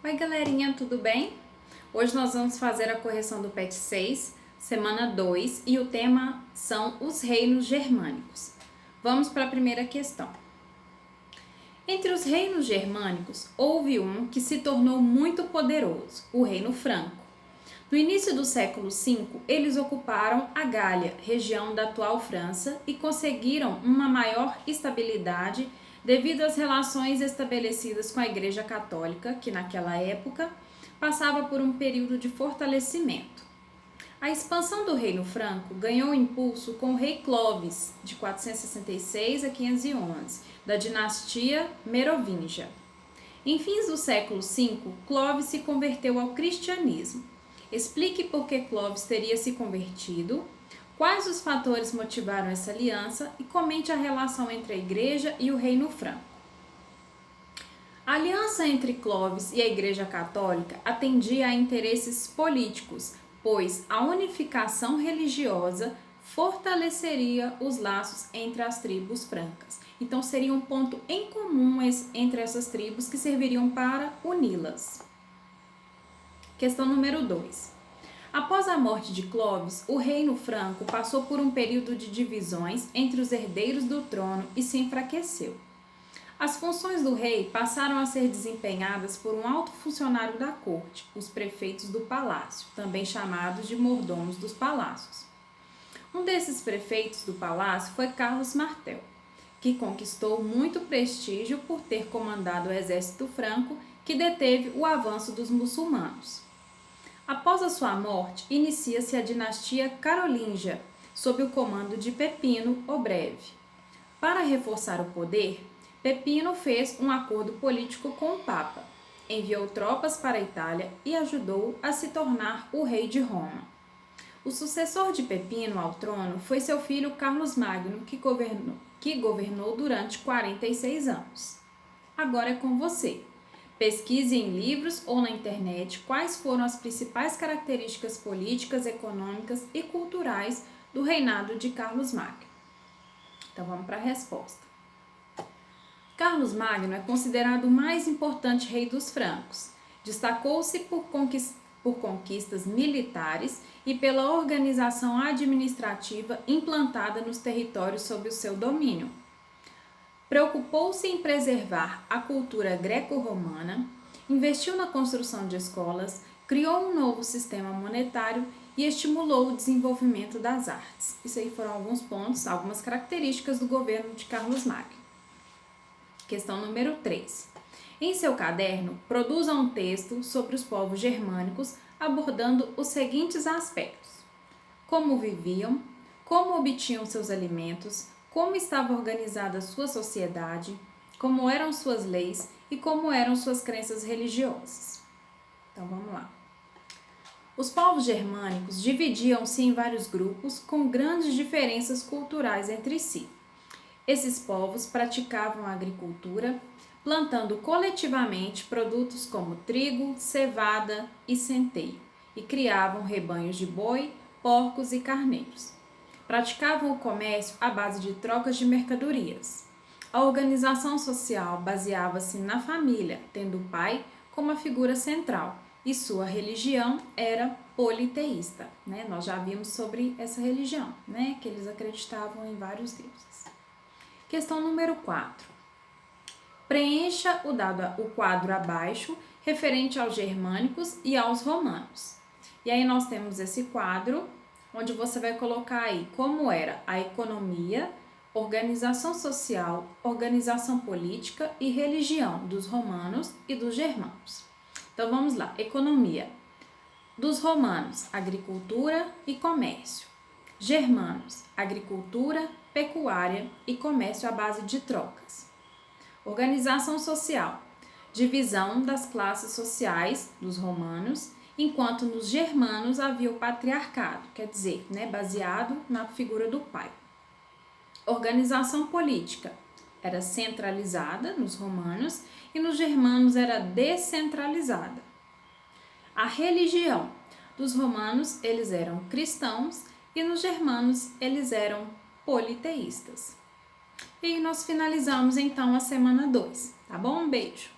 Oi galerinha, tudo bem? Hoje nós vamos fazer a correção do PET 6, semana 2, e o tema são os reinos germânicos. Vamos para a primeira questão. Entre os reinos germânicos, houve um que se tornou muito poderoso, o Reino Franco. No início do século V, eles ocuparam a Gália, região da atual França, e conseguiram uma maior estabilidade devido às relações estabelecidas com a Igreja Católica, que naquela época passava por um período de fortalecimento. A expansão do Reino Franco ganhou impulso com o rei Clovis, de 466 a 511, da dinastia Merovingia. Em fins do século V, Clovis se converteu ao cristianismo. Explique por que Clovis teria se convertido, quais os fatores motivaram essa aliança e comente a relação entre a Igreja e o Reino Franco. A aliança entre Clovis e a Igreja Católica atendia a interesses políticos, pois a unificação religiosa fortaleceria os laços entre as tribos francas. Então, seria um ponto em comum entre essas tribos que serviriam para uni-las. Questão número 2. Após a morte de Clovis, o Reino Franco passou por um período de divisões entre os herdeiros do trono e se enfraqueceu. As funções do rei passaram a ser desempenhadas por um alto funcionário da corte, os prefeitos do palácio, também chamados de mordomos dos palácios. Um desses prefeitos do palácio foi Carlos Martel, que conquistou muito prestígio por ter comandado o exército franco que deteve o avanço dos muçulmanos. Após a sua morte, inicia-se a dinastia carolíngia, sob o comando de Pepino o Breve. Para reforçar o poder, Pepino fez um acordo político com o Papa, enviou tropas para a Itália e ajudou a se tornar o rei de Roma. O sucessor de Pepino ao trono foi seu filho Carlos Magno, que governou durante 46 anos. Agora é com você. Pesquise em livros ou na internet quais foram as principais características políticas, econômicas e culturais do reinado de Carlos Magno. Então vamos para a resposta. Carlos Magno é considerado o mais importante rei dos francos. Destacou-se por conquistas militares e pela organização administrativa implantada nos territórios sob o seu domínio. Preocupou-se em preservar a cultura greco-romana, investiu na construção de escolas, criou um novo sistema monetário e estimulou o desenvolvimento das artes. Isso aí foram alguns pontos, algumas características do governo de Carlos Magno. Questão número 3. Em seu caderno, produza um texto sobre os povos germânicos abordando os seguintes aspectos: como viviam, como obtinham seus alimentos, como estava organizada a sua sociedade, como eram suas leis e como eram suas crenças religiosas. Então vamos lá. Os povos germânicos dividiam-se em vários grupos com grandes diferenças culturais entre si. Esses povos praticavam a agricultura, plantando coletivamente produtos como trigo, cevada e centeio, e criavam rebanhos de boi, porcos e carneiros. Praticavam o comércio à base de trocas de mercadorias. A organização social baseava-se na família, tendo o pai como a figura central, e sua religião era politeísta. Nós já vimos sobre essa religião, que eles acreditavam em vários deuses. Questão número 4. Preencha o quadro abaixo, referente aos germânicos e aos romanos. E aí nós temos esse quadro, onde você vai colocar aí como era a economia, organização social, organização política e religião dos romanos e dos germanos. Então vamos lá, economia. Dos romanos, agricultura e comércio. Germanos, agricultura, pecuária e comércio à base de trocas. Organização social, divisão das classes sociais dos romanos, enquanto nos germanos havia o patriarcado, quer dizer, baseado na figura do pai. Organização política era centralizada nos romanos e nos germanos era descentralizada. A religião dos romanos, eles eram cristãos e nos germanos eles eram politeístas. E nós finalizamos então a semana 2, tá bom? Um beijo!